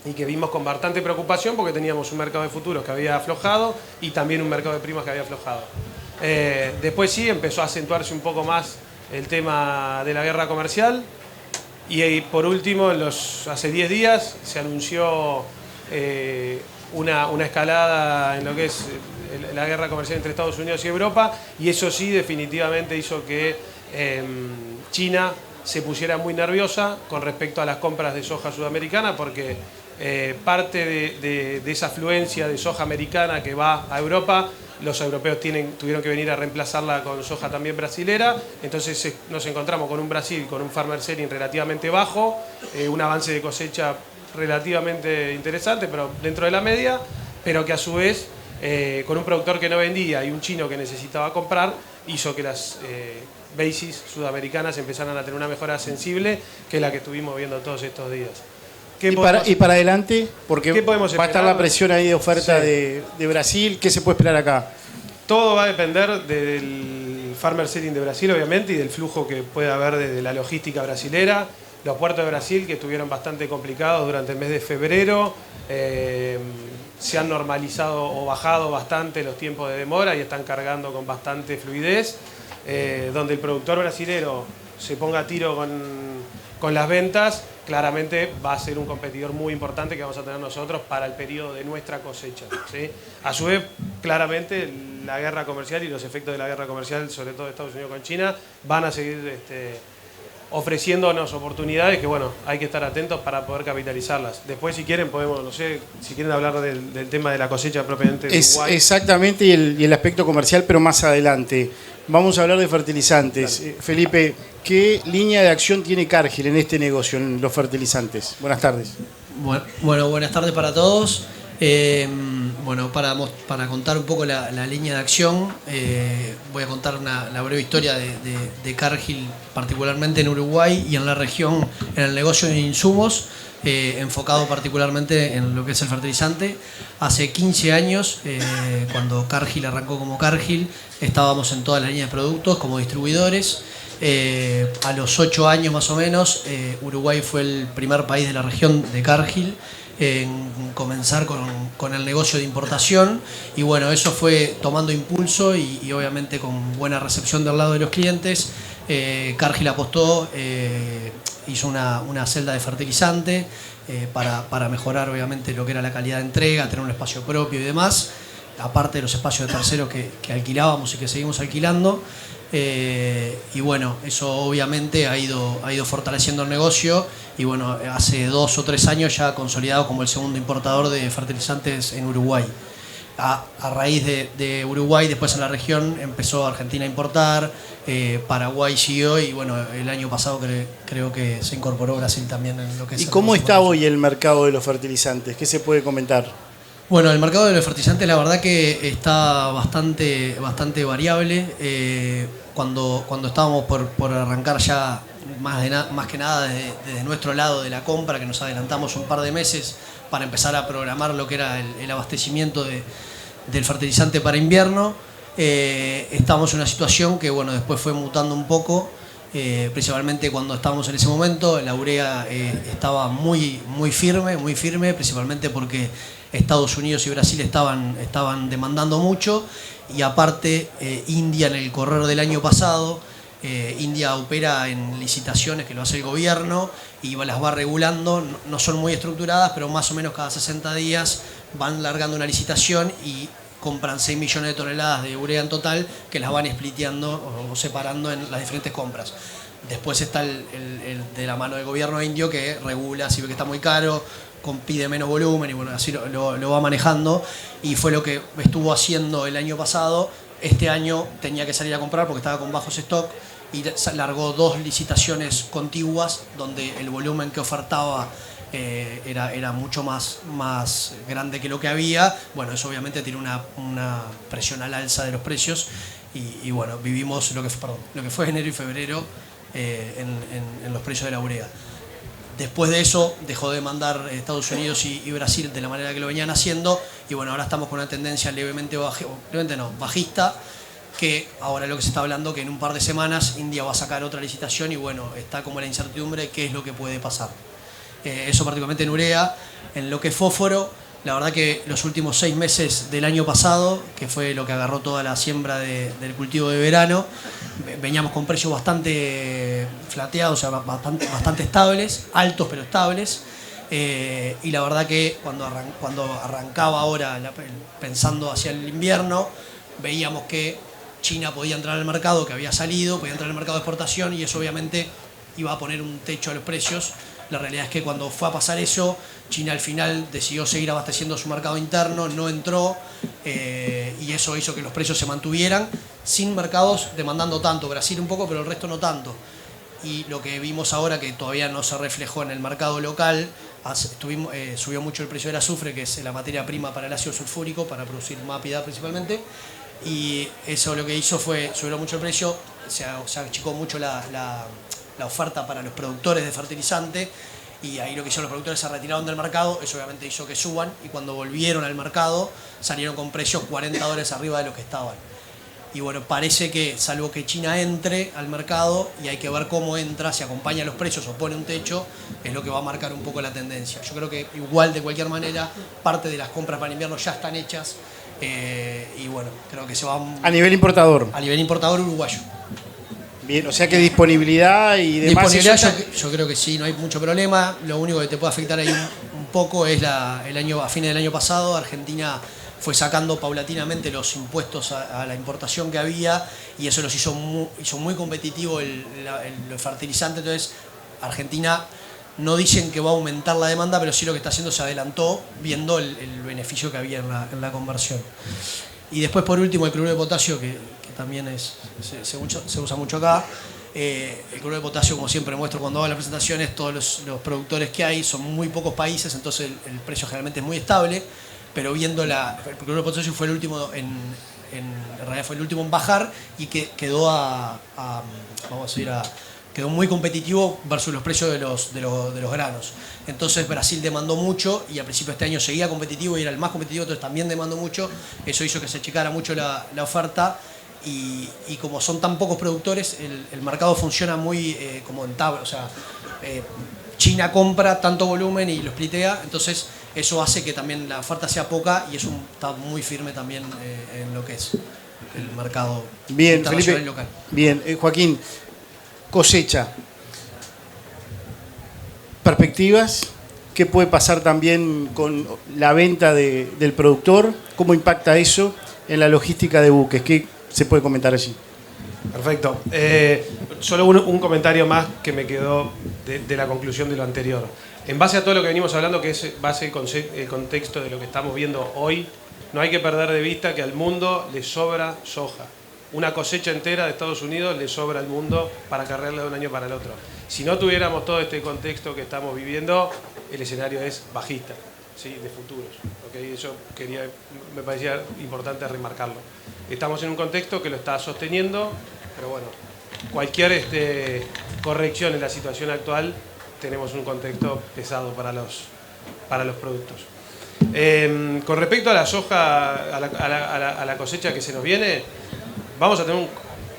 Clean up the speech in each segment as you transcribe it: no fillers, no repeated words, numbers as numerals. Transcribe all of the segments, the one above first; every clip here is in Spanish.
y que vimos con bastante preocupación porque teníamos un mercado de futuros que había aflojado y también un mercado de primas que había aflojado. Después sí empezó a acentuarse un poco más el tema de la guerra comercial y por último, hace 10 días se anunció una escalada en lo que es la guerra comercial entre Estados Unidos y Europa, y eso sí definitivamente hizo que China se pusiera muy nerviosa con respecto a las compras de soja sudamericana, porque parte de esa afluencia de soja americana que va a Europa, los europeos tuvieron que venir a reemplazarla con soja también brasilera. Entonces nos encontramos con un Brasil con un farmer selling relativamente bajo, un avance de cosecha relativamente interesante, pero dentro de la media, pero que a su vez, con un productor que no vendía y un chino que necesitaba comprar, hizo que las bases sudamericanas empezaran a tener una mejora sensible, que es la que estuvimos viendo todos estos días. Y para adelante, porque ¿qué podemos va a estar esperar? la presión ahí de oferta Sí. de Brasil. ¿Qué se puede esperar acá? Todo va a depender del farmer selling de Brasil, obviamente, y del flujo que pueda haber desde la logística brasilera. Los puertos de Brasil, que estuvieron bastante complicados durante el mes de febrero, se han normalizado o bajado bastante los tiempos de demora y están cargando con bastante fluidez. Donde el productor brasilero se ponga a tiro con las ventas, claramente va a ser un competidor muy importante que vamos a tener nosotros para el periodo de nuestra cosecha, ¿sí? A su vez, claramente, la guerra comercial y los efectos de la guerra comercial, sobre todo de Estados Unidos con China, van a seguir ofreciéndonos oportunidades que, bueno, hay que estar atentos para poder capitalizarlas. Después, si quieren, podemos, no sé, si quieren hablar del tema de la cosecha propiamente de Uruguay. Exactamente, y el aspecto comercial, pero más adelante. Vamos a hablar de fertilizantes. Felipe, ¿qué línea de acción tiene Cargill en este negocio, en los fertilizantes? Buenas tardes. Bueno, buenas tardes para todos. Bueno, para contar un poco la línea de acción, voy a contar la breve historia de Cargill, particularmente en Uruguay y en la región, en el negocio de insumos, enfocado particularmente en lo que es el fertilizante. Hace 15 años, cuando Cargill arrancó como Cargill, estábamos en toda la línea de productos como distribuidores. A los 8 años más o menos, Uruguay fue el primer país de la región de Cargill en comenzar con el negocio de importación, y bueno, eso fue tomando impulso y obviamente con buena recepción del lado de los clientes. Cargill apostó, hizo una celda de fertilizante para mejorar obviamente lo que era la calidad de entrega, tener un espacio propio y demás, aparte de los espacios de terceros que alquilábamos y que seguimos alquilando. Y bueno, eso obviamente ha ido fortaleciendo el negocio, y bueno, hace 2 o 3 años ya consolidado como el segundo importador de fertilizantes en Uruguay. A raíz de Uruguay, después en la región empezó Argentina a importar, Paraguay siguió, y bueno, el año pasado creo que se incorporó Brasil también en lo que es. ¿Y cómo está hoy el mercado de los fertilizantes? ¿Qué se puede comentar? Bueno, el mercado de los fertilizantes la verdad que está bastante variable. Cuando estábamos por arrancar ya más que nada desde nuestro lado de la compra, que nos adelantamos un par de meses para empezar a programar lo que era el abastecimiento del fertilizante para invierno, estábamos en una situación que bueno, después fue mutando un poco. Principalmente cuando estábamos en ese momento, la urea estaba muy firme, principalmente porque Estados Unidos y Brasil estaban demandando mucho, y aparte India, en el correr del año pasado, India opera en licitaciones que lo hace el gobierno y las va regulando, no son muy estructuradas, pero más o menos cada 60 días van largando una licitación y compran 6 millones de toneladas de urea en total, que las van spliteando o separando en las diferentes compras. Después está el de la mano del gobierno indio, que regula, si ve que está muy caro, pide menos volumen, y bueno, así lo va manejando, y fue lo que estuvo haciendo el año pasado. Este año tenía que salir a comprar porque estaba con bajos stock, y largó 2 licitaciones contiguas donde el volumen que ofertaba era mucho más grande que lo que había. Bueno, eso obviamente tiene una presión al alza de los precios, y bueno, vivimos lo que fue enero y febrero en los precios de la urea. Después de eso dejó de mandar Estados Unidos y Brasil de la manera que lo venían haciendo, y bueno, ahora estamos con una tendencia levemente bajista, que ahora lo que se está hablando que en un par de semanas India va a sacar otra licitación, y bueno, está como la incertidumbre de qué es lo que puede pasar. eso particularmente en urea. En lo que es fósforo, la verdad que los últimos 6 meses del año pasado, que fue lo que agarró toda la siembra del cultivo de verano, veníamos con precios bastante flateados, o sea, bastante estables, altos pero estables. Y la verdad que cuando arrancaba ahora, pensando hacia el invierno, veíamos que China podía entrar al mercado, que había salido, podía entrar al mercado de exportación, y eso obviamente iba a poner un techo a los precios. La realidad es que cuando fue a pasar eso, China al final decidió seguir abasteciendo su mercado interno, no entró, y eso hizo que los precios se mantuvieran sin mercados demandando tanto. Brasil un poco, pero el resto no tanto. Y lo que vimos ahora, que todavía no se reflejó en el mercado local, subió mucho el precio del azufre, que es la materia prima para el ácido sulfúrico, para producir mápida principalmente, y eso lo que hizo fue subir mucho el precio, se achicó mucho la oferta para los productores de fertilizante, y ahí lo que hicieron los productores, se retiraron del mercado. Eso obviamente hizo que suban, y cuando volvieron al mercado salieron con precios $40 arriba de los que estaban. Y bueno, parece que, salvo que China entre al mercado, y hay que ver cómo entra, si acompaña los precios o pone un techo, es lo que va a marcar un poco la tendencia. Yo creo que igual, de cualquier manera, parte de las compras para invierno ya están hechas, y bueno, creo que se va a nivel importador. A nivel importador uruguayo. Bien, o sea que disponibilidad y demás. Disponibilidad, yo creo que sí, no hay mucho problema. Lo único que te puede afectar ahí un poco es a fines del año pasado, Argentina fue sacando paulatinamente los impuestos a la importación que había, y eso los hizo muy competitivo el fertilizante. Entonces, Argentina, no dicen que va a aumentar la demanda, pero sí lo que está haciendo, se adelantó viendo el beneficio que había en la conversión. Y después, por último, el cloruro de potasio, que también se usa mucho acá. El cloruro de potasio, como siempre muestro cuando hago las presentaciones, todos los productores que hay son muy pocos países, entonces el precio generalmente es muy estable, pero viendo el cloruro de potasio fue el último en realidad fue el último en bajar, y que quedó quedó muy competitivo versus los precios de los granos. Entonces Brasil demandó mucho, y al principio de este año seguía competitivo y era el más competitivo, entonces también demandó mucho. Eso hizo que se achicara mucho la oferta, y como son tan pocos productores, el mercado funciona muy como en tabla. O sea, China compra tanto volumen y lo splitea, entonces eso hace que también la oferta sea poca, y eso está muy firme también en lo que es el mercado internacional, Felipe, y local. Bien, Joaquín, cosecha, perspectivas, ¿qué puede pasar también con la venta del productor? ¿Cómo impacta eso en la logística de buques? ¿Qué se puede comentar allí? Perfecto. Solo un comentario más que me quedó de la conclusión de lo anterior. En base a todo lo que venimos hablando, que es base el contexto de lo que estamos viendo hoy, no hay que perder de vista que al mundo le sobra soja. Una cosecha entera de Estados Unidos le sobra al mundo para cargarla de un año para el otro. Si no tuviéramos todo este contexto que estamos viviendo, el escenario es bajista, ¿sí? De futuros. ¿Okay? Eso me parecía importante remarcarlo. Estamos en un contexto que lo está sosteniendo, pero bueno, cualquier corrección en la situación actual, tenemos un contexto pesado para los productos. Con respecto a la soja, a la cosecha que se nos viene, vamos a tener,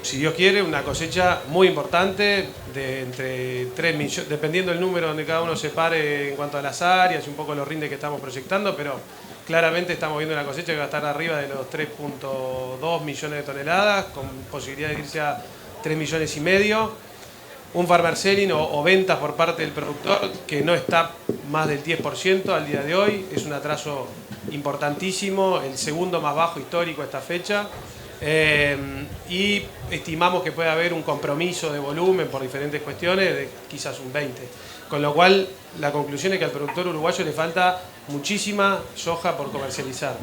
si Dios quiere, una cosecha muy importante de entre 3 millones, dependiendo del número donde cada uno se pare en cuanto a las áreas y un poco los rindes que estamos proyectando, pero claramente estamos viendo una cosecha que va a estar arriba de los 3.2 millones de toneladas, con posibilidad de irse a 3 millones y medio. Un farmer selling o ventas por parte del productor que no está más del 10% al día de hoy. Es un atraso importantísimo, el segundo más bajo histórico a esta fecha. Y estimamos que puede haber un compromiso de volumen por diferentes cuestiones de quizás un 20%. Con lo cual, la conclusión es que al productor uruguayo le falta muchísima soja por comercializar.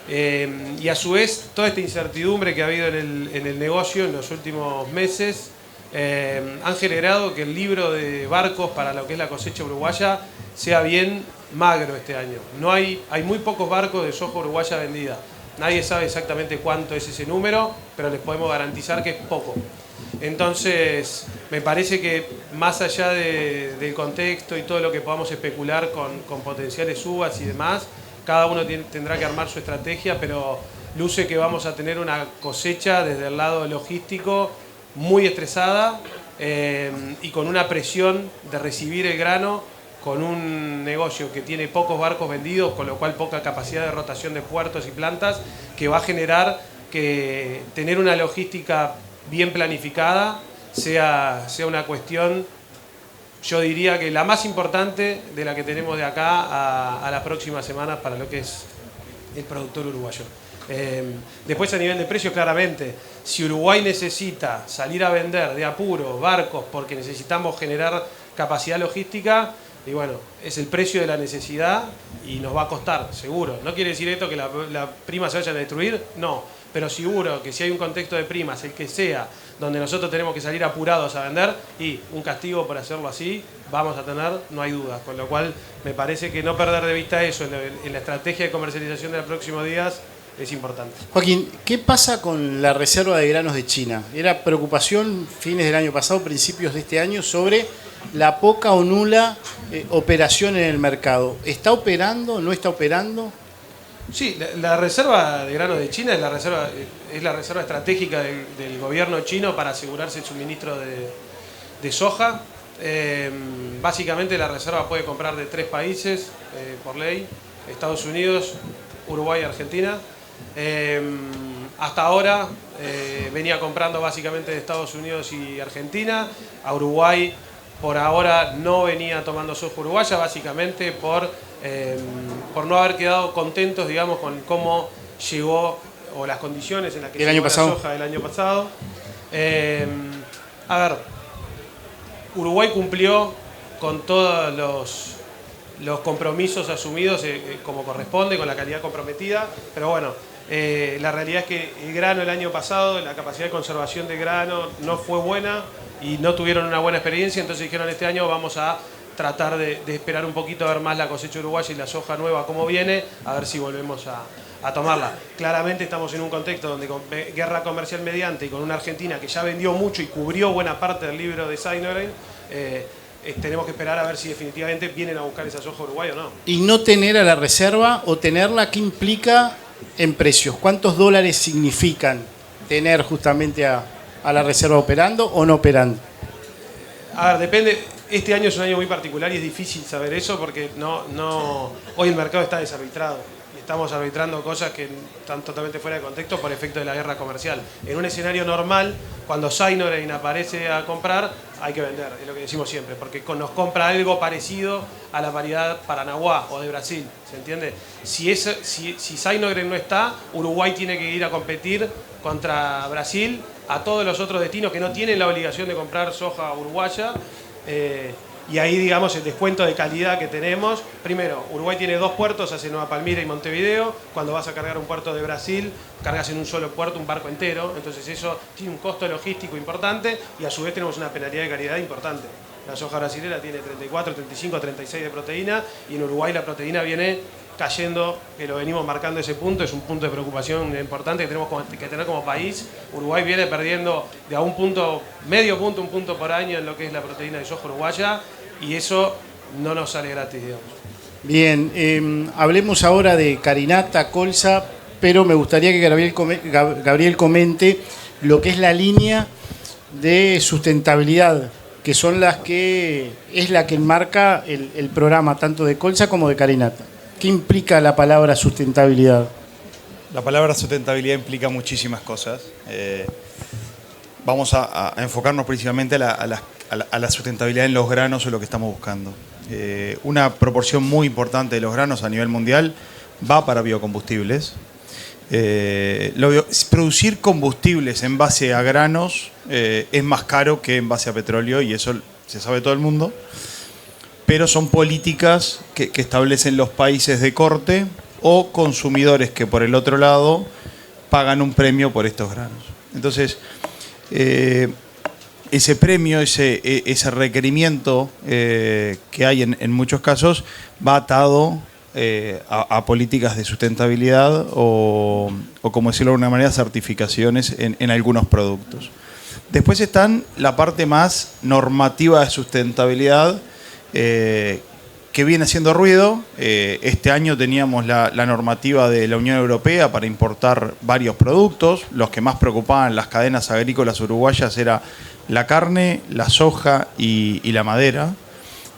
Y a su vez, toda esta incertidumbre que ha habido en el negocio en los últimos meses han generado que el libro de barcos para lo que es la cosecha uruguaya sea bien magro este año. Hay muy pocos barcos de soja uruguaya vendida. Nadie sabe exactamente cuánto es ese número, pero les podemos garantizar que es poco. Entonces, me parece que más allá del contexto y todo lo que podamos especular con potenciales subas y demás, cada uno tendrá que armar su estrategia, pero luce que vamos a tener una cosecha desde el lado logístico muy estresada y con una presión de recibir el grano con un negocio que tiene pocos barcos vendidos, con lo cual poca capacidad de rotación de puertos y plantas, que va a generar que tener una logística bien planificada sea una cuestión, yo diría que la más importante de la que tenemos de acá a las próximas semanas para lo que es el productor uruguayo. Después, a nivel de precios, claramente, si Uruguay necesita salir a vender de apuro barcos porque necesitamos generar capacidad logística, y bueno, es el precio de la necesidad y nos va a costar, seguro. No quiere decir esto que la prima se vaya a destruir, no, pero seguro que si hay un contexto de primas, el que sea, donde nosotros tenemos que salir apurados a vender, y un castigo por hacerlo así vamos a tener, no hay dudas. Con lo cual me parece que no perder de vista eso en la estrategia de comercialización de los próximos días es importante. Joaquín, ¿qué pasa con la reserva de granos de China? Era preocupación fines del año pasado, principios de este año, sobre la poca o nula operación en el mercado. ¿Está operando? ¿No está operando? Sí, la reserva de granos de China es la reserva estratégica del gobierno chino para asegurarse el suministro de soja. Básicamente la reserva puede comprar de 3 países por ley: Estados Unidos, Uruguay y Argentina. Hasta ahora venía comprando básicamente de Estados Unidos y Argentina. A Uruguay por ahora no venía tomando soja uruguaya, básicamente por no haber quedado contentos, digamos, con cómo llegó o las condiciones en las que llegó la soja del año pasado. A ver, Uruguay cumplió con todos los compromisos asumidos como corresponde, con la calidad comprometida, pero bueno, la realidad es que el grano el año pasado, la capacidad de conservación de grano no fue buena y no tuvieron una buena experiencia, entonces dijeron este año vamos a tratar de esperar un poquito a ver más la cosecha uruguaya y la soja nueva cómo viene, a ver si volvemos a tomarla. Claramente estamos en un contexto donde con guerra comercial mediante y con una Argentina que ya vendió mucho y cubrió buena parte del libro de Sainograin, tenemos que esperar a ver si definitivamente vienen a buscar esa soja uruguaya o no. Y no tener a la reserva o tenerla, ¿qué implica en precios? ¿Cuántos dólares significan tener justamente a la reserva operando o no operando? A ver, depende. Este año es un año muy particular y es difícil saber eso porque hoy el mercado está desarbitrado y estamos arbitrando cosas que están totalmente fuera de contexto por efecto de la guerra comercial. En un escenario normal, cuando Sainograin aparece a comprar, hay que vender, es lo que decimos siempre, porque nos compra algo parecido a la variedad Paranaguá o de Brasil, ¿se entiende? Si Sainograin no está, Uruguay tiene que ir a competir contra Brasil, a todos los otros destinos que no tienen la obligación de comprar soja uruguaya. Y ahí, digamos, el descuento de calidad que tenemos. Primero, Uruguay tiene 2 puertos, hace Nueva Palmira y Montevideo. Cuando vas a cargar un puerto de Brasil, cargas en un solo puerto un barco entero. Entonces eso tiene un costo logístico importante y a su vez tenemos una penalidad de calidad importante. La soja brasilera tiene 34, 35, 36 de proteína y en Uruguay la proteína viene cayendo, que lo venimos marcando ese punto, es un punto de preocupación importante que tenemos que tener como país. Uruguay viene perdiendo de a un punto, medio punto, un punto por año en lo que es la proteína de soja uruguaya y eso no nos sale gratis, digamos. Bien, hablemos ahora de carinata, colza, pero me gustaría que Gabriel comente lo que es la línea de sustentabilidad, que son la que enmarca el programa tanto de colza como de carinata. ¿Qué implica la palabra sustentabilidad? La palabra sustentabilidad implica muchísimas cosas. Vamos a enfocarnos principalmente a la sustentabilidad en los granos, o lo que estamos buscando. Una proporción muy importante de los granos a nivel mundial va para biocombustibles. Producir combustibles en base a granos es más caro que en base a petróleo y eso se sabe todo el mundo. Pero son políticas que establecen los países de corte o consumidores que por el otro lado pagan un premio por estos granos. Entonces, ese premio, ese requerimiento que hay en muchos casos va atado a políticas de sustentabilidad o, como decirlo de alguna manera, certificaciones en algunos productos. Después están la parte más normativa de sustentabilidad, que viene haciendo ruido. Este año teníamos la normativa de la Unión Europea para importar varios productos. Los que más preocupaban las cadenas agrícolas uruguayas era la carne, la soja y la madera.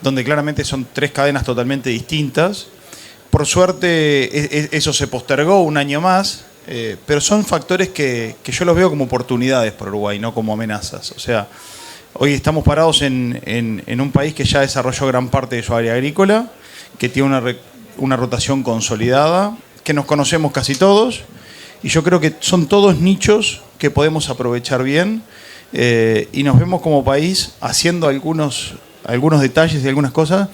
donde claramente son 3 cadenas totalmente distintas. Por suerte eso se postergó un año más, pero son factores que yo los veo como oportunidades para Uruguay, no como amenazas. O sea, hoy estamos parados en un país que ya desarrolló gran parte de su área agrícola, que tiene una rotación consolidada, que nos conocemos casi todos, y yo creo que son todos nichos que podemos aprovechar bien, y nos vemos como país haciendo algunos detalles y algunas cosas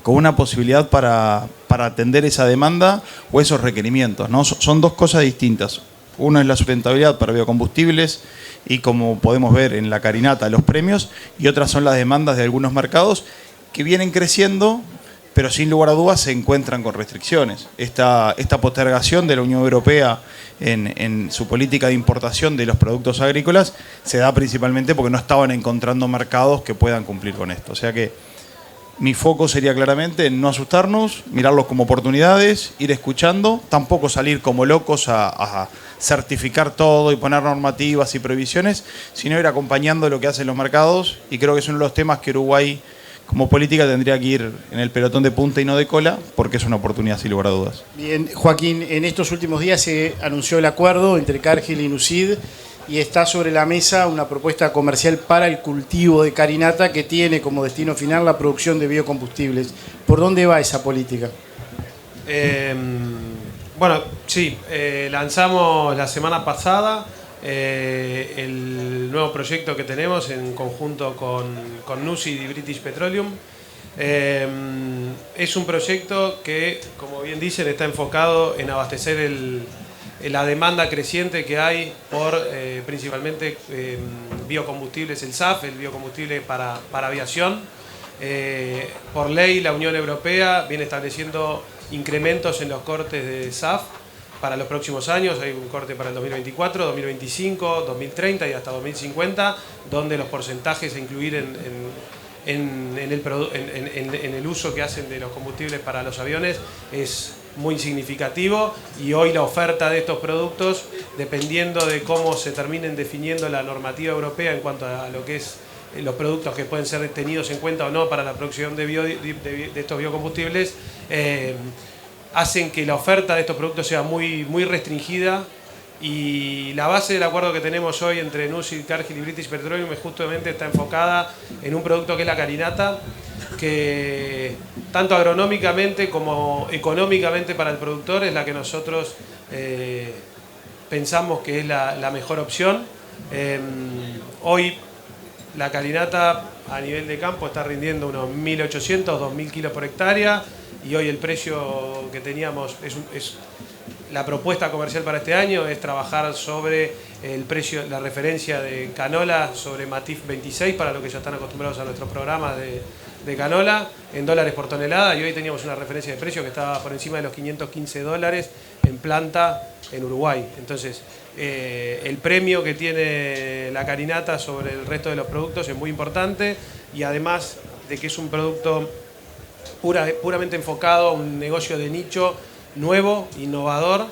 con una posibilidad para atender esa demanda o esos requerimientos, ¿no? Son 2 cosas distintas. Uno es la sustentabilidad para biocombustibles y, como podemos ver en la carinata, los premios, y otras son las demandas de algunos mercados que vienen creciendo, pero sin lugar a dudas se encuentran con restricciones. Esta postergación de la Unión Europea en su política de importación de los productos agrícolas se da principalmente porque no estaban encontrando mercados que puedan cumplir con esto. O sea que mi foco sería claramente en no asustarnos, mirarlos como oportunidades, ir escuchando, tampoco salir como locos a certificar todo y poner normativas y prohibiciones, sino ir acompañando lo que hacen los mercados, y creo que es uno de los temas que Uruguay como política tendría que ir en el pelotón de punta y no de cola, porque es una oportunidad sin lugar a dudas. Bien, Joaquín, en estos últimos días se anunció el acuerdo entre Cargill y Nucid, y está sobre la mesa una propuesta comercial para el cultivo de carinata que tiene como destino final la producción de biocombustibles. ¿Por dónde va esa política? Bueno, sí, lanzamos la semana pasada el nuevo proyecto que tenemos en conjunto con Nucid y British Petroleum. Es un proyecto que, como bien dicen, está enfocado en abastecer la demanda creciente que hay por principalmente biocombustibles, el SAF, el biocombustible para aviación. Por ley, la Unión Europea viene estableciendo incrementos en los cortes de SAF para los próximos años. Hay un corte para el 2024, 2025, 2030 y hasta 2050, donde los porcentajes a incluir en el uso que hacen de los combustibles para los aviones es muy significativo, y hoy la oferta de estos productos, dependiendo de cómo se terminen definiendo la normativa europea en cuanto a lo que es los productos que pueden ser tenidos en cuenta o no para la producción de estos biocombustibles, hacen que la oferta de estos productos sea muy, muy restringida, y la base del acuerdo que tenemos hoy entre Nucid, Cargill y British Petroleum justamente está enfocada en un producto que es la carinata, que tanto agronómicamente como económicamente para el productor es la que nosotros pensamos que es la mejor opción. Hoy la carinata a nivel de campo está rindiendo unos 1.800, 2.000 kilos por hectárea, y hoy el precio que teníamos la propuesta comercial para este año es trabajar sobre el precio, la referencia de canola sobre Matif 26, para los que ya están acostumbrados a nuestros programas de canola, en dólares por tonelada, y hoy teníamos una referencia de precio que estaba por encima de los $515 en planta en Uruguay. Entonces, el premio que tiene la carinata sobre el resto de los productos es muy importante, y además de que es un producto puramente enfocado a un negocio de nicho nuevo, innovador,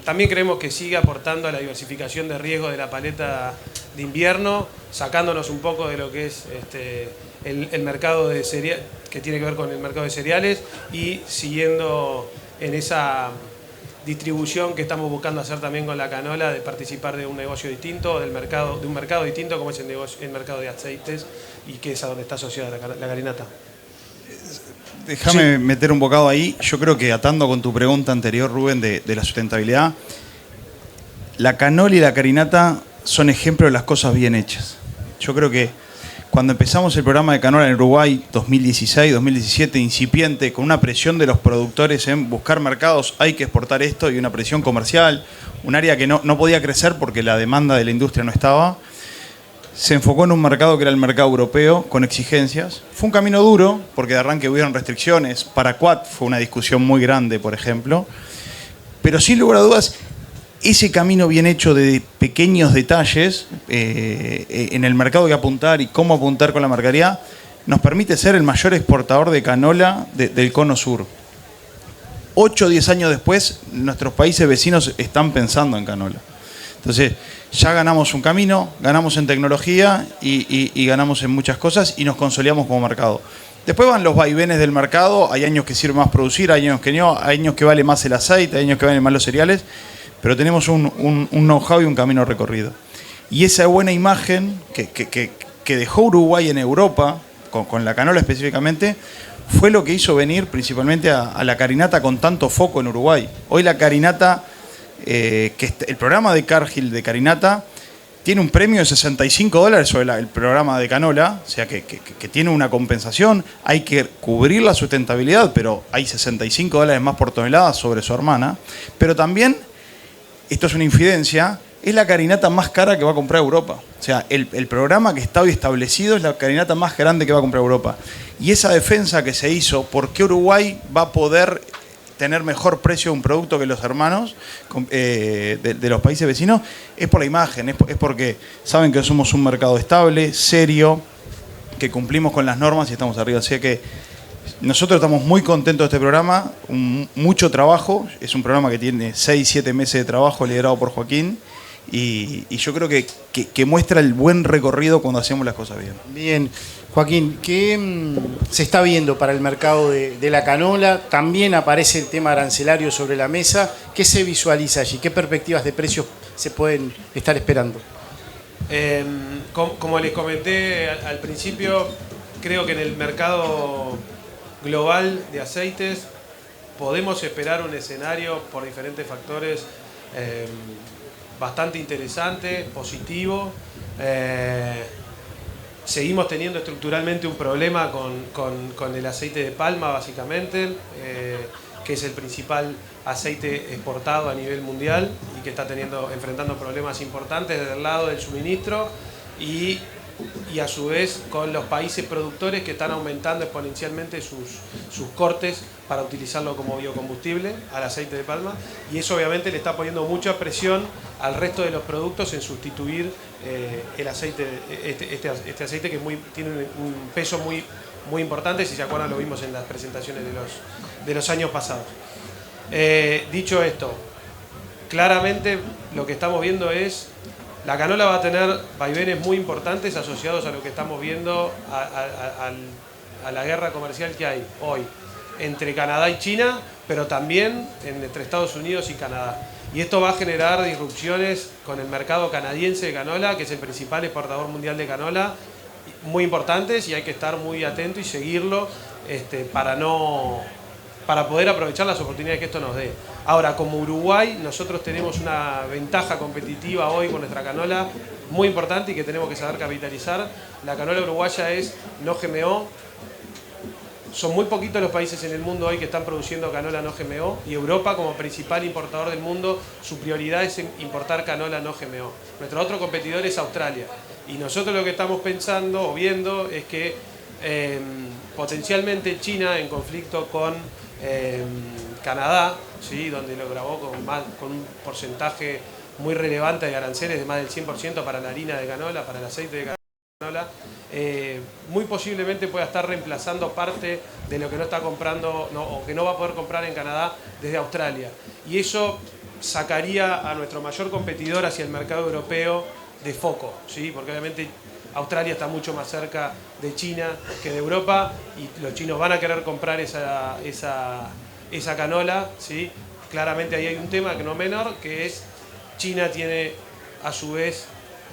también creemos que sigue aportando a la diversificación de riesgo de la paleta de invierno, sacándonos un poco de lo que es el mercado de cereales, que tiene que ver con el mercado de cereales, y siguiendo en esa distribución que estamos buscando hacer también con la canola, de participar de un negocio distinto, de un mercado distinto como es el mercado de aceites, y que es a donde está asociada la carinata. Déjame meter un bocado ahí. Yo creo que, atando con tu pregunta anterior, Rubén, de la sustentabilidad, la canola y la carinata son ejemplos de las cosas bien hechas. Yo creo que cuando empezamos el programa de canola en Uruguay, 2016, 2017, incipiente, con una presión de los productores en buscar mercados, hay que exportar esto, y una presión comercial, un área que no podía crecer porque la demanda de la industria no estaba, se enfocó en un mercado que era el mercado europeo, con exigencias. Fue un camino duro, porque de arranque hubieron restricciones. Paraquat fue una discusión muy grande, por ejemplo. Pero sin lugar a dudas, ese camino bien hecho de pequeños detalles en el mercado que apuntar y cómo apuntar con la mercadería, nos permite ser el mayor exportador de canola del cono sur. 8 o 10 años después, nuestros países vecinos están pensando en canola. Entonces, ya ganamos un camino, ganamos en tecnología y ganamos en muchas cosas y nos consolidamos como mercado. Después van los vaivenes del mercado, hay años que sirve más producir, hay años que no, hay años que vale más el aceite, hay años que valen más los cereales, pero tenemos un know-how y un camino recorrido. Y esa buena imagen que dejó Uruguay en Europa, con la canola específicamente, fue lo que hizo venir principalmente a la carinata con tanto foco en Uruguay. Hoy la carinata, el programa de Cargill de carinata, tiene un premio de $65 sobre el programa de canola, o sea que tiene una compensación, hay que cubrir la sustentabilidad, pero hay $65 más por tonelada sobre su hermana. Pero también, esto es una infidencia, es la carinata más cara que va a comprar Europa. O sea, el programa que está hoy establecido es la carinata más grande que va a comprar Europa. Y esa defensa que se hizo, ¿por qué Uruguay va a poder tener mejor precio de un producto que los hermanos de los países vecinos? Es por la imagen, es porque saben que somos un mercado estable, serio, que cumplimos con las normas y estamos arriba. Así que nosotros estamos muy contentos de este programa, mucho trabajo, es un programa que tiene 6-7 meses de trabajo liderado por Joaquín y yo creo que muestra el buen recorrido cuando hacemos las cosas bien. Bien. Joaquín, ¿qué se está viendo para el mercado de la canola? También aparece el tema arancelario sobre la mesa. ¿Qué se visualiza allí? ¿Qué perspectivas de precios se pueden estar esperando? Como les comenté al principio, creo que en el mercado global de aceites podemos esperar un escenario por diferentes factores bastante interesante, positivo. Seguimos teniendo estructuralmente un problema con el aceite de palma, básicamente, que es el principal aceite exportado a nivel mundial y que está enfrentando problemas importantes desde el lado del suministro y a su vez con los países productores que están aumentando exponencialmente sus cortes para utilizarlo como biocombustible al aceite de palma, y eso obviamente le está poniendo mucha presión al resto de los productos en sustituir el aceite, este aceite que tiene un peso muy importante. Si se acuerdan, lo vimos en las presentaciones de los años pasados. Dicho esto, claramente lo que estamos viendo es la canola va a tener vaivenes muy importantes asociados a lo que estamos viendo a la guerra comercial que hay hoy entre Canadá y China, pero también entre Estados Unidos y Canadá. Y esto va a generar disrupciones con el mercado canadiense de canola, que es el principal exportador mundial de canola, muy importantes, y hay que estar muy atento y seguirlo para poder aprovechar las oportunidades que esto nos dé. Ahora, como Uruguay, nosotros tenemos una ventaja competitiva hoy con nuestra canola muy importante y que tenemos que saber capitalizar. La canola uruguaya es no GMO. Son muy poquitos los países en el mundo hoy que están produciendo canola no GMO, y Europa, como principal importador del mundo, su prioridad es importar canola no GMO. Nuestro otro competidor es Australia. Y nosotros lo que estamos pensando o viendo es que potencialmente China, en conflicto con Canadá, ¿sí?, donde lo grabó con un porcentaje muy relevante de aranceles de más del 100% para la harina de canola, para el aceite de canola, muy posiblemente pueda estar reemplazando parte de lo que no está comprando o que no va a poder comprar en Canadá desde Australia. Y eso sacaría a nuestro mayor competidor hacia el mercado europeo de foco, ¿sí?, porque obviamente Australia está mucho más cerca de China que de Europa y los chinos van a querer comprar esa canola, ¿sí? Claramente ahí hay un tema que no menor, que es China tiene a su vez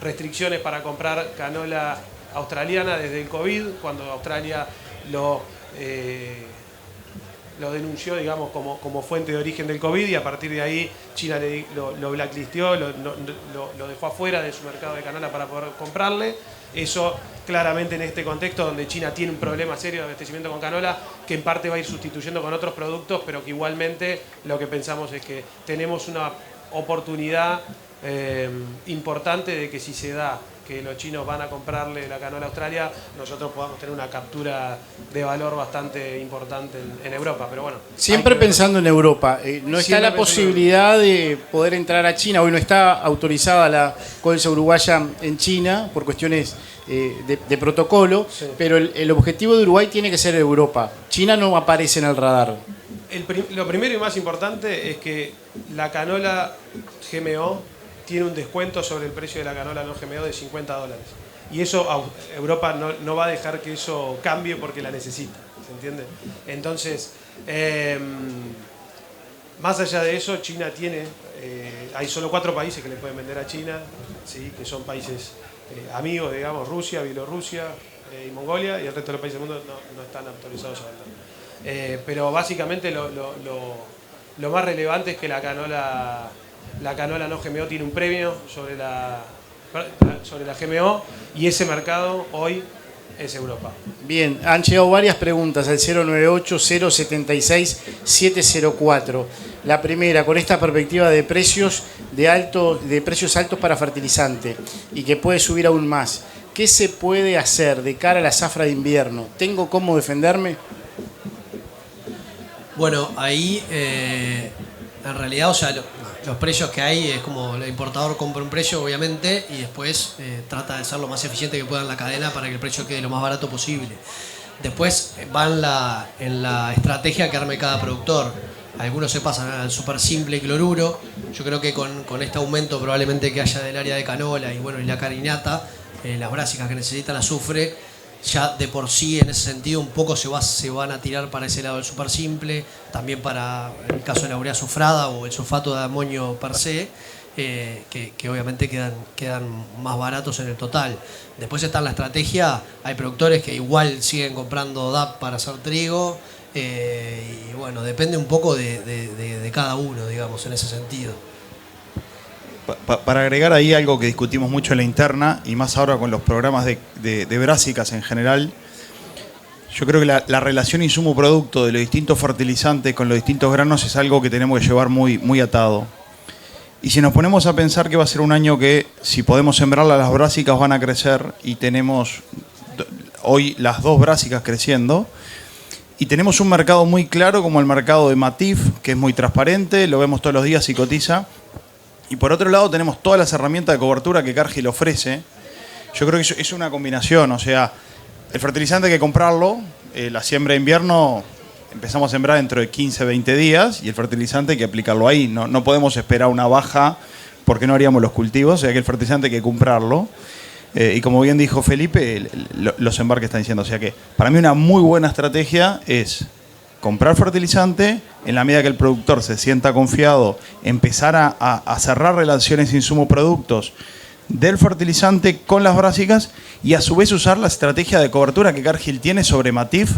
restricciones para comprar canola australiana desde el COVID, cuando Australia lo denunció, digamos, como fuente de origen del COVID, y a partir de ahí China lo blacklisteó, lo dejó afuera de su mercado de canola para poder comprarle. Eso claramente en este contexto donde China tiene un problema serio de abastecimiento con canola, que en parte va a ir sustituyendo con otros productos, pero que igualmente lo que pensamos es que tenemos una oportunidad importante de que si se da que los chinos van a comprarle la canola a Australia, nosotros podamos tener una captura de valor bastante importante en Europa. Pero bueno, siempre pensando en Europa, no está la posibilidad de poder entrar a China. Hoy no está autorizada la colza uruguaya en China por cuestiones de protocolo, sí, pero el objetivo de Uruguay tiene que ser Europa. China no aparece en el radar. Lo primero y más importante es que la canola GMO tiene un descuento sobre el precio de la canola no GMO de $50. Y eso Europa no va a dejar que eso cambie porque la necesita, ¿se entiende? Entonces, más allá de eso, China tiene, hay solo 4 países que le pueden vender a China, ¿sí? Que son países amigos, digamos, Rusia, Bielorrusia y Mongolia, y el resto de los países del mundo no están autorizados a vender. Pero básicamente lo más relevante es que la canola no GMO tiene un premio sobre la GMO, y ese mercado hoy es Europa. Bien, han llegado varias preguntas al 098-076-704. La primera, con esta perspectiva de precios de precios altos para fertilizante y que puede subir aún más, ¿qué se puede hacer de cara a la zafra de invierno? ¿Tengo cómo defenderme? Bueno, ahí en realidad, o sea, los precios que hay es como el importador compra un precio, obviamente, y después trata de ser lo más eficiente que pueda en la cadena para que el precio quede lo más barato posible. Después va en la estrategia que arme cada productor. Algunos se pasan al super simple cloruro. Yo creo que con este aumento probablemente que haya del área de canola y bueno, y la carinata, las brásicas que necesitan azufre, ya de por sí en ese sentido un poco se van a tirar para ese lado del super simple, también para el caso de la urea azufrada o el sulfato de amonio per se, que obviamente quedan más baratos en el total. Después está la estrategia, hay productores que igual siguen comprando DAP para hacer trigo, y bueno, depende un poco de cada uno, digamos, en ese sentido. Para agregar ahí algo que discutimos mucho en la interna, y más ahora con los programas de brásicas en general, yo creo que la relación insumo-producto de los distintos fertilizantes con los distintos granos es algo que tenemos que llevar muy atado. Y si nos ponemos a pensar que va a ser un año que, si podemos sembrarlas, las brásicas van a crecer, y tenemos hoy las 2 brásicas creciendo, y tenemos un mercado muy claro como el mercado de Matif, que es muy transparente, lo vemos todos los días y cotiza. Y por otro lado tenemos todas las herramientas de cobertura que Cargill ofrece. Yo creo que es una combinación, o sea, el fertilizante hay que comprarlo, la siembra de invierno empezamos a sembrar dentro de 15, 20 días, y el fertilizante hay que aplicarlo ahí. No podemos esperar una baja porque no haríamos los cultivos, o sea que el fertilizante hay que comprarlo. Y como bien dijo Felipe, los embarques están diciendo, o sea que para mí una muy buena estrategia es comprar fertilizante, en la medida que el productor se sienta confiado, empezar a cerrar relaciones insumo-productos del fertilizante con las brásicas, y a su vez usar la estrategia de cobertura que Cargill tiene sobre Matif,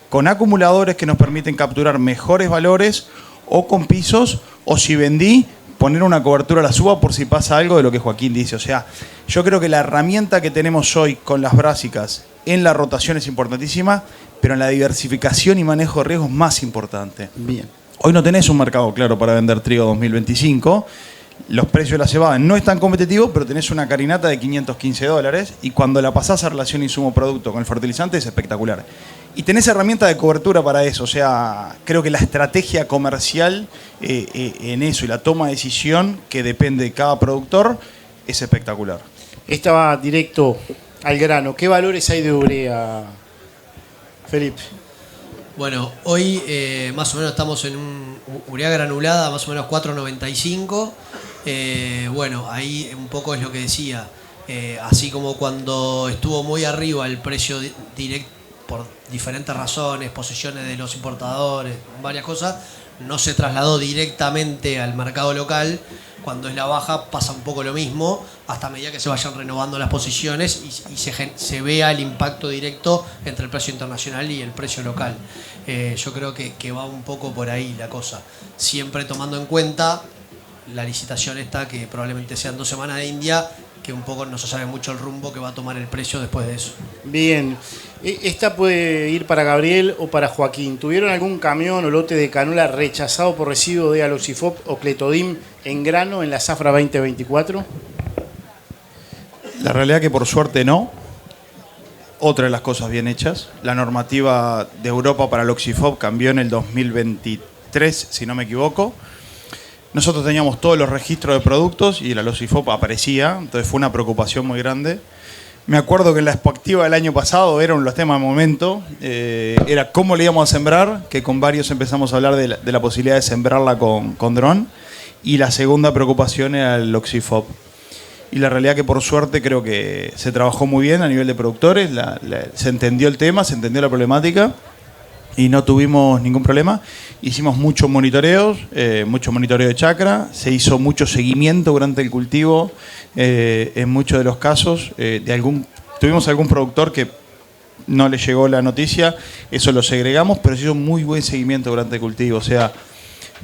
con acumuladores que nos permiten capturar mejores valores, o con pisos, o si vendí, poner una cobertura a la suba por si pasa algo de lo que Joaquín dice. O sea, yo creo que la herramienta que tenemos hoy con las brásicas en la rotación es importantísima, pero en la diversificación y manejo de riesgos más importante. Bien. Hoy no tenés un mercado claro para vender trigo 2025. Los precios de la cebada no están competitivos, pero tenés una carinata de $515, y cuando la pasás a relación insumo-producto con el fertilizante es espectacular. Y tenés herramientas de cobertura para eso. O sea, creo que la estrategia comercial en eso y la toma de decisión que depende de cada productor es espectacular. Esta va directo al grano. ¿Qué valores hay de urea, Felipe? Bueno, hoy más o menos estamos en un urea granulada, más o menos 4.95. Bueno, ahí un poco es lo que decía. Así como cuando estuvo muy arriba el precio directo, por diferentes razones, posiciones de los importadores, varias cosas, no se trasladó directamente al mercado local. Cuando es la baja pasa un poco lo mismo, hasta medida que se vayan renovando las posiciones y se vea el impacto directo entre el precio internacional y el precio local. Yo creo que va un poco por ahí la cosa, siempre tomando en cuenta la licitación esta, que probablemente sean 2 semanas de India, que un poco no se sabe mucho el rumbo que va a tomar el precio después de eso. Bien, esta puede ir para Gabriel o para Joaquín. ¿Tuvieron algún camión o lote de canola rechazado por residuo de aloxifop o cletodim en grano en la zafra 2024? La realidad que por suerte no. Otra de las cosas bien hechas. La normativa de Europa para el Oxifop cambió en el 2023, si no me equivoco. Nosotros teníamos todos los registros de productos y el Oxifop aparecía, entonces fue una preocupación muy grande. Me acuerdo que en la expectativa del año pasado era uno de los temas del momento, era cómo le íbamos a sembrar, que con varios empezamos a hablar de la posibilidad de sembrarla con dron. y la segunda preocupación era el Oxifop. Y la realidad que por suerte creo que se trabajó muy bien a nivel de productores, se entendió el tema, se entendió la problemática y no tuvimos ningún problema. Hicimos muchos monitoreos, mucho monitoreo de chacra, se hizo mucho seguimiento durante el cultivo en muchos de los casos. Tuvimos algún productor que no le llegó la noticia, eso lo segregamos, pero se hizo muy buen seguimiento durante el cultivo. O sea,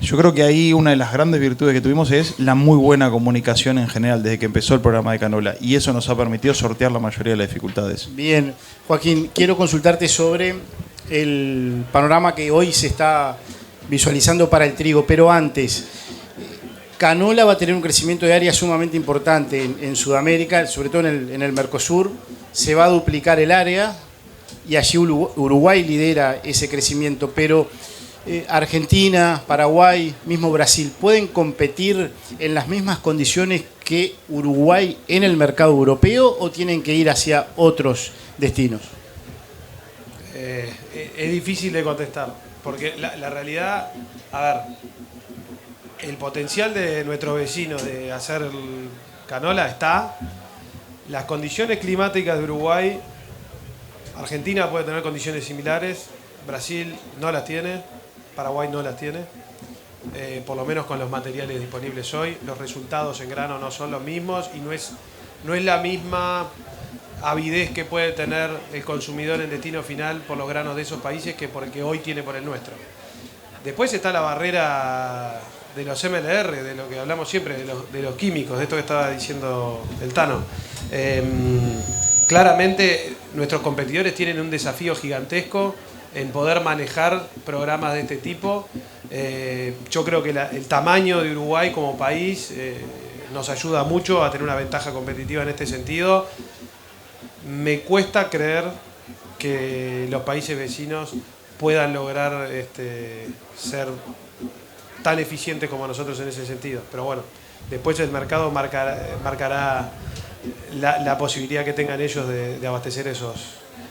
yo creo que ahí una de las grandes virtudes que tuvimos es la muy buena comunicación en general desde que empezó el programa de canola, y eso nos ha permitido sortear la mayoría de las dificultades. Bien, Joaquín, quiero consultarte sobre el panorama que hoy se está visualizando para el trigo, pero antes, canola va a tener un crecimiento de área sumamente importante en Sudamérica, sobre todo en el Mercosur, se va a duplicar el área y allí Uruguay lidera ese crecimiento, pero Argentina, Paraguay, mismo Brasil, ¿pueden competir en las mismas condiciones que Uruguay en el mercado europeo o tienen que ir hacia otros destinos? Es difícil de contestar, porque la realidad, a ver, el potencial de nuestros vecinos de hacer canola está, las condiciones climáticas de Uruguay, Argentina puede tener condiciones similares, Brasil no las tiene, Paraguay no las tiene, por lo menos con los materiales disponibles hoy, los resultados en grano no son los mismos y no es la misma avidez que puede tener el consumidor en destino final por los granos de esos países que por el que hoy tiene por el nuestro. Después está la barrera de los MLR, de lo que hablamos siempre, de los químicos, de esto que estaba diciendo el Tano. Claramente nuestros competidores tienen un desafío gigantesco en poder manejar programas de este tipo. Yo creo que el tamaño de Uruguay como país nos ayuda mucho a tener una ventaja competitiva en este sentido. Me cuesta creer que los países vecinos puedan lograr ser tan eficientes como nosotros en ese sentido. Pero bueno, después el mercado marcará la posibilidad que tengan ellos de abastecer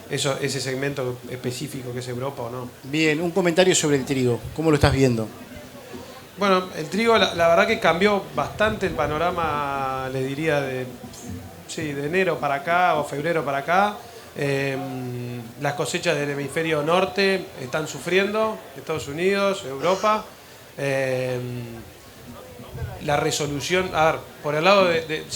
ese segmento específico que es Europa o no. Bien, un comentario sobre el trigo. ¿Cómo lo estás viendo? Bueno, el trigo la verdad que cambió bastante el panorama, le diría, de enero para acá o febrero para acá. Las cosechas del hemisferio norte están sufriendo, Estados Unidos, Europa. La resolución, por el lado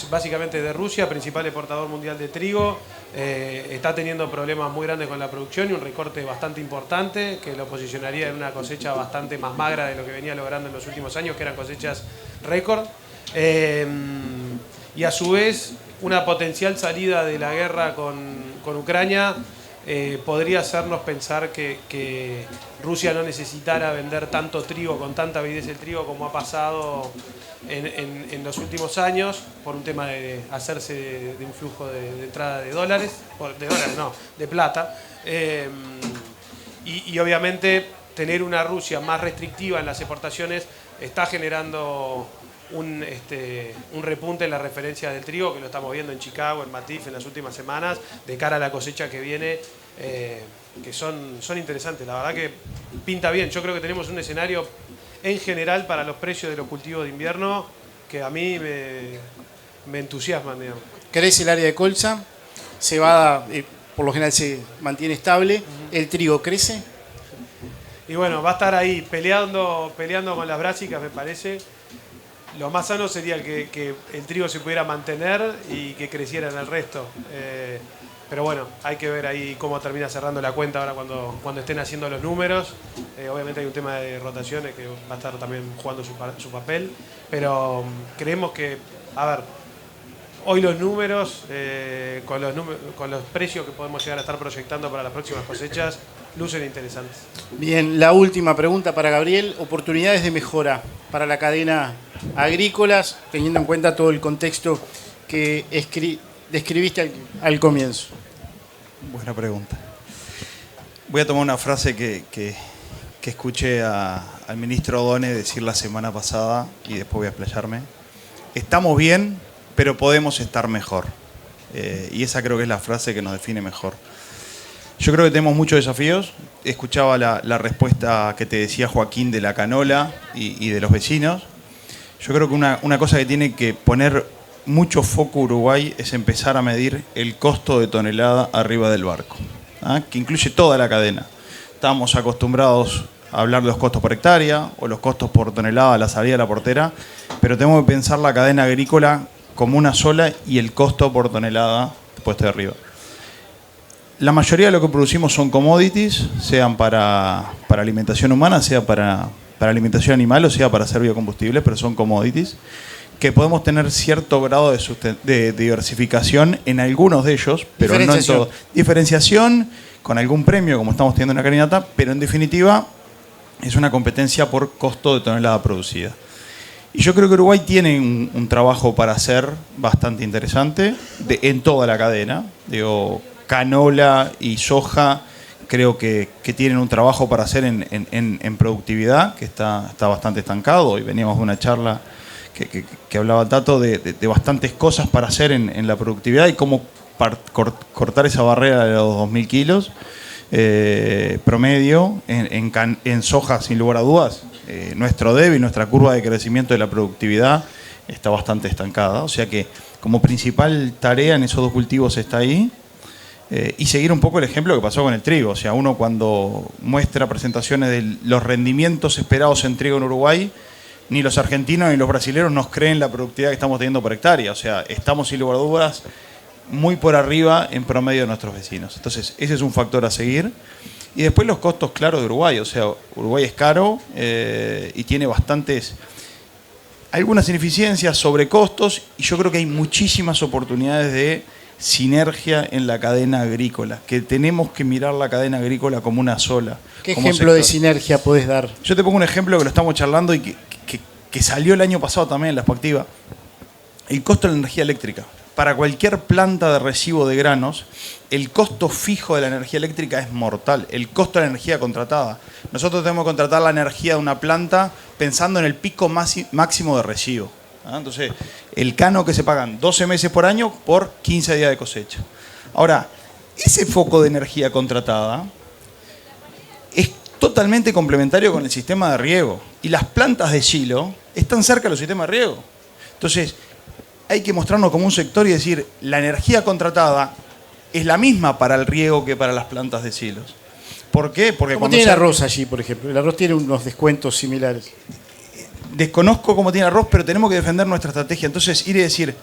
básicamente de Rusia, principal exportador mundial de trigo, está teniendo problemas muy grandes con la producción y un recorte bastante importante que lo posicionaría en una cosecha bastante más magra de lo que venía logrando en los últimos años, que eran cosechas récord. Y a su vez, una potencial salida de la guerra con Ucrania podría hacernos pensar que Rusia no necesitara vender tanto trigo, con tanta avidez el trigo como ha pasado en los últimos años, por un tema de hacerse de un flujo de entrada de dólares, de plata. Y obviamente tener una Rusia más restrictiva en las exportaciones está generando un repunte en la referencia del trigo, que lo estamos viendo en Chicago, en Matif, en las últimas semanas, de cara a la cosecha que viene, que son interesantes. La verdad que pinta bien. Yo creo que tenemos un escenario en general para los precios de los cultivos de invierno que a mí me entusiasman, digamos. Crece el área de colza, cebada por lo general se mantiene estable, el trigo crece. Y bueno, va a estar ahí peleando con las brásicas, me parece. Lo más sano sería que el trigo se pudiera mantener y que creciera en el resto. Pero bueno, hay que ver ahí cómo termina cerrando la cuenta ahora cuando estén haciendo los números. Obviamente hay un tema de rotaciones que va a estar también jugando su papel. Pero creemos que, hoy los números, con los precios que podemos llegar a estar proyectando para las próximas cosechas, lucen interesantes. Bien, la última pregunta para Gabriel. Oportunidades de mejora para la cadena agrícolas, teniendo en cuenta todo el contexto que describiste al comienzo. Buena pregunta. Voy a tomar una frase que escuché al ministro O'Donnell decir la semana pasada y después voy a explayarme. Estamos bien, pero podemos estar mejor. Y esa creo que es la frase que nos define mejor. Yo creo que tenemos muchos desafíos. Escuchaba la respuesta que te decía Joaquín de la canola y de los vecinos. Yo creo que una cosa que tiene que poner mucho foco Uruguay es empezar a medir el costo de tonelada arriba del barco, que incluye toda la cadena. Estamos acostumbrados a hablar de los costos por hectárea o los costos por tonelada a la salida de la portera, pero tenemos que pensar la cadena agrícola como una sola y el costo por tonelada puesto de arriba. La mayoría de lo que producimos son commodities, sean para alimentación humana, sea para alimentación animal o sea para hacer biocombustibles, pero son commodities, que podemos tener cierto grado de diversificación en algunos de ellos, pero no en todos. Diferenciación con algún premio, como estamos teniendo en la carinata, pero en definitiva es una competencia por costo de tonelada producida. Y yo creo que Uruguay tiene un trabajo para hacer bastante interesante en toda la cadena. Digo, canola y soja creo que tienen un trabajo para hacer en productividad, que está bastante estancado. Y veníamos de una charla que hablaba Tato de bastantes cosas para hacer en la productividad y cómo cortar esa barrera de los 2.000 kilos promedio en soja, sin lugar a dudas. Nuestro DEB y nuestra curva de crecimiento de la productividad está bastante estancada. O sea que como principal tarea en esos dos cultivos está ahí. Y seguir un poco el ejemplo que pasó con el trigo. O sea, uno cuando muestra presentaciones de los rendimientos esperados en trigo en Uruguay, ni los argentinos ni los brasileños nos creen la productividad que estamos teniendo por hectárea. O sea, estamos sin lugar a dudas muy por arriba en promedio de nuestros vecinos. Entonces, ese es un factor a seguir. Y después los costos claros de Uruguay. O sea, Uruguay es caro y tiene algunas ineficiencias, sobrecostos, y yo creo que hay muchísimas oportunidades de sinergia en la cadena agrícola, que tenemos que mirar la cadena agrícola como una sola. ¿Qué ejemplo de sinergia podés dar? Yo te pongo un ejemplo que lo estamos charlando y que salió el año pasado también en la Expactiva. El costo de la energía eléctrica. Para cualquier planta de resivo de granos, el costo fijo de la energía eléctrica es mortal. El costo de la energía contratada. Nosotros tenemos que contratar la energía de una planta pensando en el pico máximo de resivo. Entonces, el cano que se pagan 12 meses por año por 15 días de cosecha. Ahora, ese foco de energía contratada es totalmente complementario con el sistema de riego. Y las plantas de silo están cerca de los sistemas de riego. Entonces, hay que mostrarnos como un sector y decir, la energía contratada es la misma para el riego que para las plantas de silos. ¿Por qué? Porque ¿Cómo tiene el arroz allí, por ejemplo? El arroz tiene unos descuentos similares. Desconozco cómo tiene arroz, pero tenemos que defender nuestra estrategia. Entonces, ir y decir,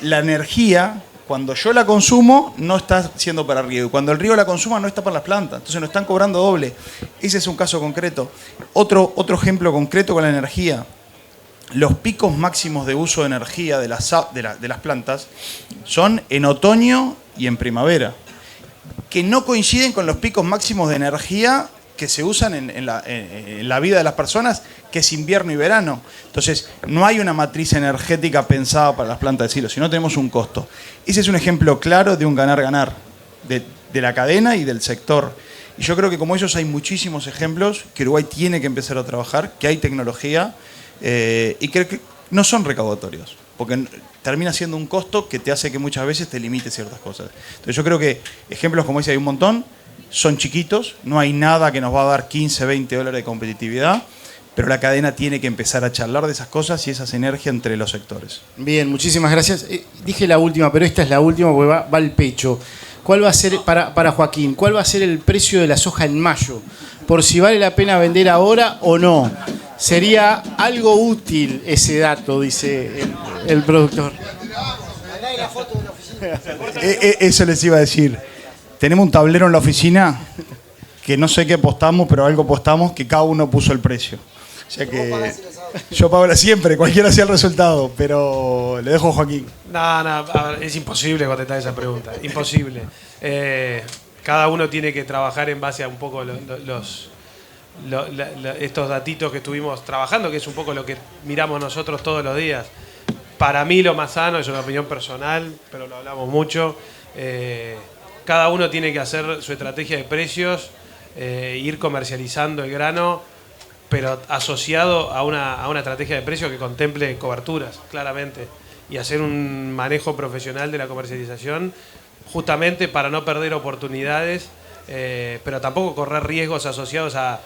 la energía, cuando yo la consumo, no está siendo para riego. Cuando el riego la consuma, no está para las plantas. Entonces, nos están cobrando doble. Ese es un caso concreto. Otro ejemplo concreto con la energía. Los picos máximos de uso de energía de las plantas son en otoño y en primavera, que no coinciden con los picos máximos de energía que se usan en la vida de las personas, que es invierno y verano. Entonces, no hay una matriz energética pensada para las plantas de silo, sino tenemos un costo. Ese es un ejemplo claro de un ganar-ganar de la cadena y del sector. Y yo creo que como esos hay muchísimos ejemplos que Uruguay tiene que empezar a trabajar, que hay tecnología y que no son recaudatorios, porque termina siendo un costo que te hace que muchas veces te limite ciertas cosas. Entonces yo creo que ejemplos como ese hay un montón. Son chiquitos, no hay nada que nos va a dar 15, 20 dólares de competitividad, pero la cadena tiene que empezar a charlar de esas cosas y esa sinergia entre los sectores. Bien, muchísimas gracias. Dije la última, pero esta es la última porque va al pecho. ¿Cuál va a ser, para Joaquín, cuál va a ser el precio de la soja en mayo? Por si vale la pena vender ahora o no. Sería algo útil ese dato, dice el productor. Eso les iba a decir. Tenemos un tablero en la oficina que no sé qué apostamos, pero algo apostamos que cada uno puso el precio. O sea que yo pago siempre, cualquiera sea el resultado, pero le dejo a Joaquín. No, a ver, es imposible contestar esa pregunta, imposible. Cada uno tiene que trabajar en base a un poco estos datitos que estuvimos trabajando, que es un poco lo que miramos nosotros todos los días. Para mí lo más sano, es una opinión personal, pero lo hablamos mucho, cada uno tiene que hacer su estrategia de precios, ir comercializando el grano, pero asociado a una estrategia de precios que contemple coberturas, claramente, y hacer un manejo profesional de la comercialización, justamente para no perder oportunidades, pero tampoco correr riesgos asociados a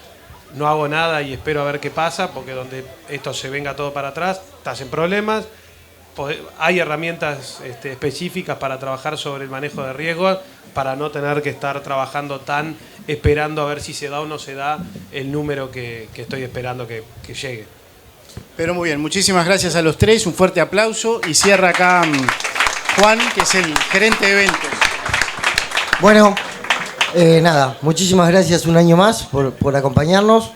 no hago nada y espero a ver qué pasa, porque donde esto se venga todo para atrás, estás en problemas. Hay herramientas específicas para trabajar sobre el manejo de riesgos, para no tener que estar trabajando esperando a ver si se da o no se da el número que estoy esperando que llegue. Pero muy bien, muchísimas gracias a los tres, un fuerte aplauso y cierra acá Juan, que es el gerente de eventos. Bueno, nada, muchísimas gracias un año más por acompañarnos.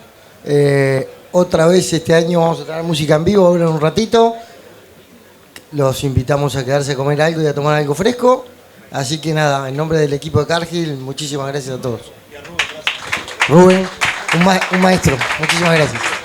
Otra vez este año vamos a traer música en vivo ahora en un ratito. Los invitamos a quedarse a comer algo y a tomar algo fresco. Así que nada, en nombre del equipo de Cargill, muchísimas gracias a todos. Rubén, un maestro, muchísimas gracias.